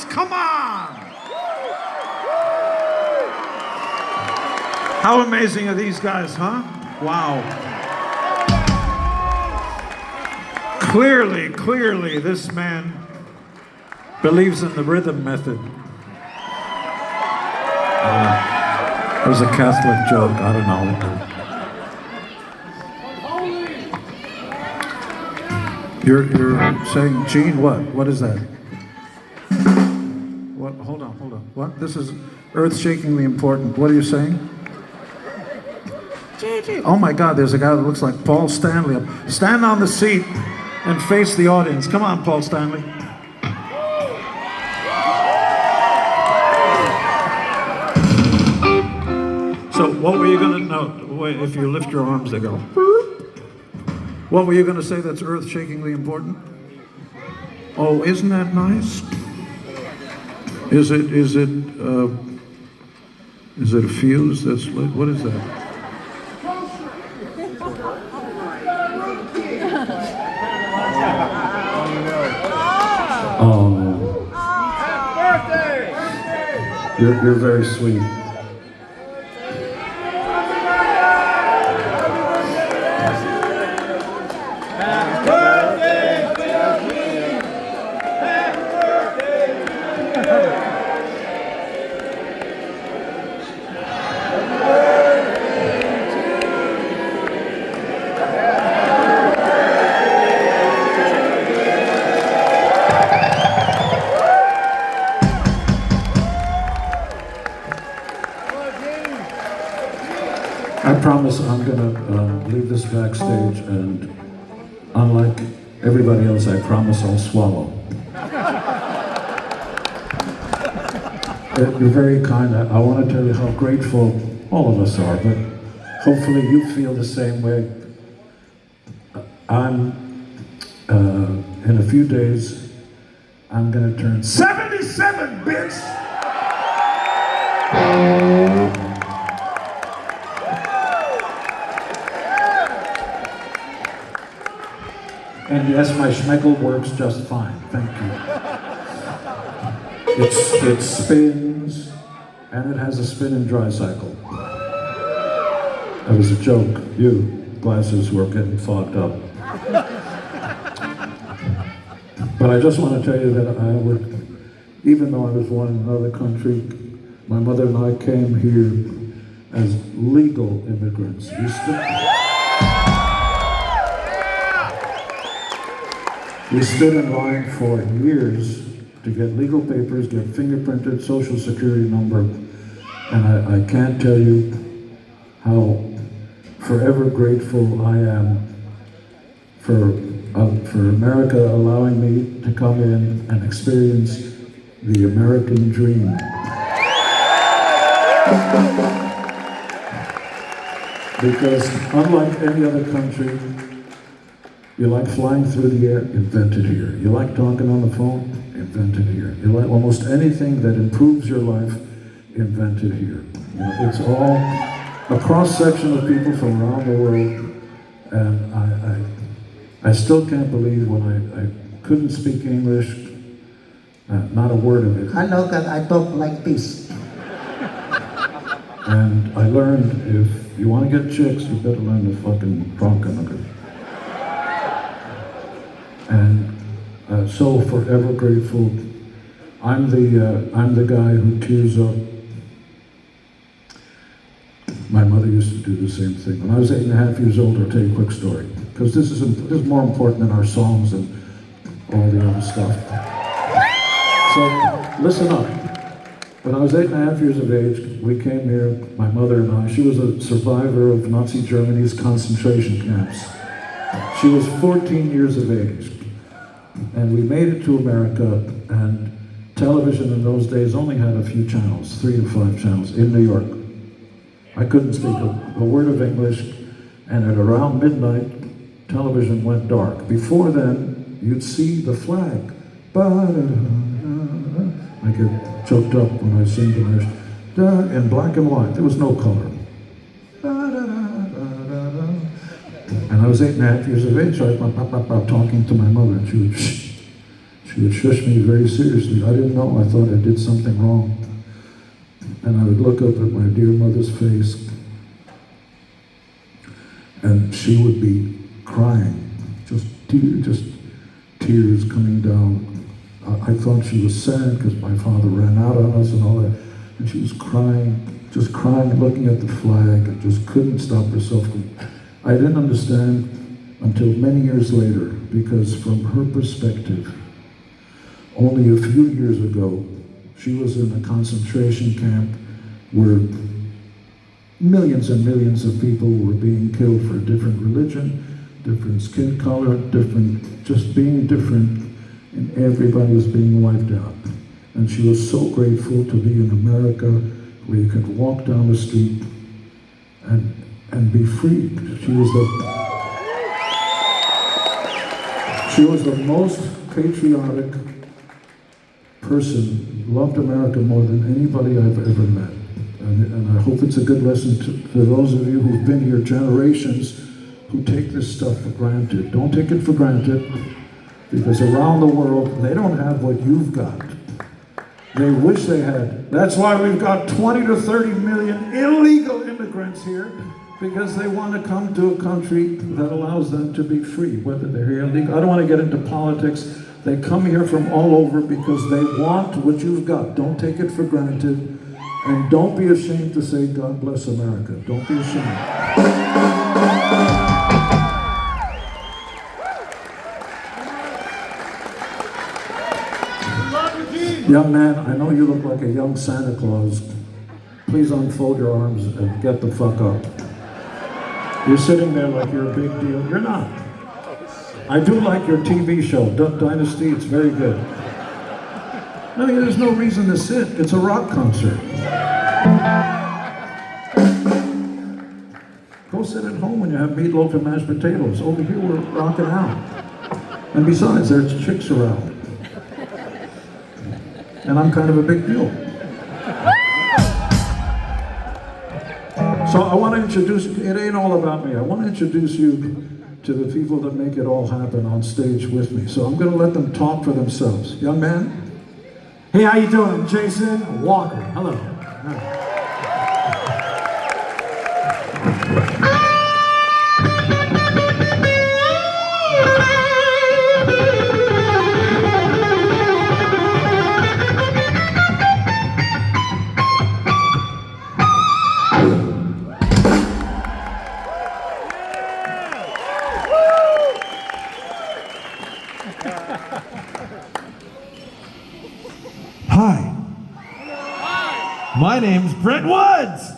Come on! How amazing are these guys, huh? Wow. Clearly, this man believes in the rhythm method. It was a Catholic joke, I don't know. You're saying, Gene, what? What is that? What? Hold on. What? This is earth-shakingly important. What are you saying? Oh my God, there's a guy that looks like Paul Stanley. Stand on the seat and face the audience. Come on, Paul Stanley. So what were you going to know? Wait, if you lift your arms, they go. What were you going to say that's earth-shakingly important? Oh, isn't that nice? Is it a fuse that's lit? What is that? Oh. Happy birthday! You're very sweet. I promise I'm gonna leave this backstage, and unlike everybody else, I promise I'll swallow. You're very kind. I want to tell you how grateful all of us are, but hopefully you feel the same way. In a few days, I'm gonna turn 77, bitch! And yes, my schmeckel works just fine, thank you. It spins, and it has a spin and dry cycle. That was a joke. You glasses were getting fogged up. But I just want to tell you that even though I was born in another country, my mother and I came here as legal immigrants. We stood in line for years to get legal papers, get fingerprinted, social security number, and I can't tell you how forever grateful I am for America allowing me to come in and experience the American dream. Because unlike any other country, you like flying through the air, invented here. You like talking on the phone, invented here. You like almost anything that improves your life, invented here. You know, it's all a cross-section of people from around the world, and I still can't believe when I couldn't speak English, not a word of it. Hello, can I talk like this? And I learned if you want to get chicks, you better learn to fucking talk in it. And so forever grateful. I'm the guy who tears up. My mother used to do the same thing. When I was 8.5 years old, I'll tell you a quick story, because this is more important than our songs and all the other stuff. So listen up. When I was 8.5 years of age, we came here, my mother and I. She was a survivor of Nazi Germany's concentration camps. She was 14 years of age. And we made it to America, and television in those days only had a few channels, 3 to 5 channels, in New York. I couldn't speak a word of English, and at around midnight, television went dark. Before then, you'd see the flag. I get choked up when I sing the in black and white. There was no color. And I was 8.5 years of age, so I was talking to my mother, and she would shush me very seriously. I didn't know. I thought I did something wrong. And I would look up at my dear mother's face, and she would be crying, just tears coming down. I thought she was sad because my father ran out on us and all that. And she was crying, just crying, looking at the flag, and just couldn't stop herself. I didn't understand until many years later, because from her perspective, only a few years ago, she was in a concentration camp where millions and millions of people were being killed for a different religion, different skin color, just being different, and everybody was being wiped out. And she was so grateful to be in America, where you could walk down the street and be free. She was the most patriotic person, loved America more than anybody I've ever met. And I hope it's a good lesson to those of you who've been here generations who take this stuff for granted. Don't take it for granted, because around the world, they don't have what you've got. They wish they had. That's why we've got 20 to 30 million illegal immigrants here, because they want to come to a country that allows them to be free, whether they're here illegal. I don't want to get into politics. They come here from all over because they want what you've got. Don't take it for granted. And don't be ashamed to say, God bless America. Don't be ashamed. Young man, I know you look like a young Santa Claus. Please unfold your arms and get the fuck up. You're sitting there like you're a big deal. You're not. I do like your TV show, Duck Dynasty. It's very good. No, there's no reason to sit. It's a rock concert. Go sit at home when you have meatloaf and mashed potatoes. Over here, we're rocking out. And besides, there's chicks around. And I'm kind of a big deal. So I want to introduce, it ain't all about me. I want to introduce you to the people that make it all happen on stage with me. So I'm going to let them talk for themselves. Young man? Hey, how you doing? Jason Walker. Hello. Hi. My name's Brent Woods.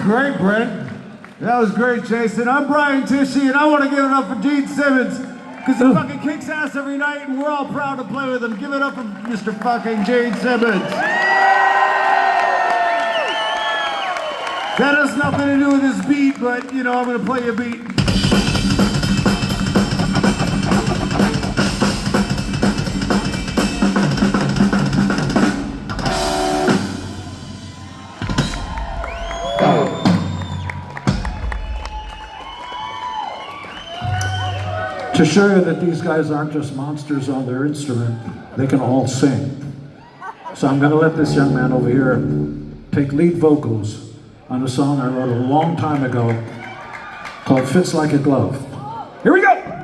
great, Brent. That was great, Jason. I'm Brian Tishy, and I want to give it up for Gene Simmons, because he fucking kicks ass every night, and we're all proud to play with him. Give it up for Mr. fucking Gene Simmons. That has nothing to do with this beat, but, you know, I'm going to play a beat. To show you that these guys aren't just monsters on their instrument, they can all sing. So I'm going to let this young man over here take lead vocals on a song I wrote a long time ago called Fits Like a Glove. Here we go!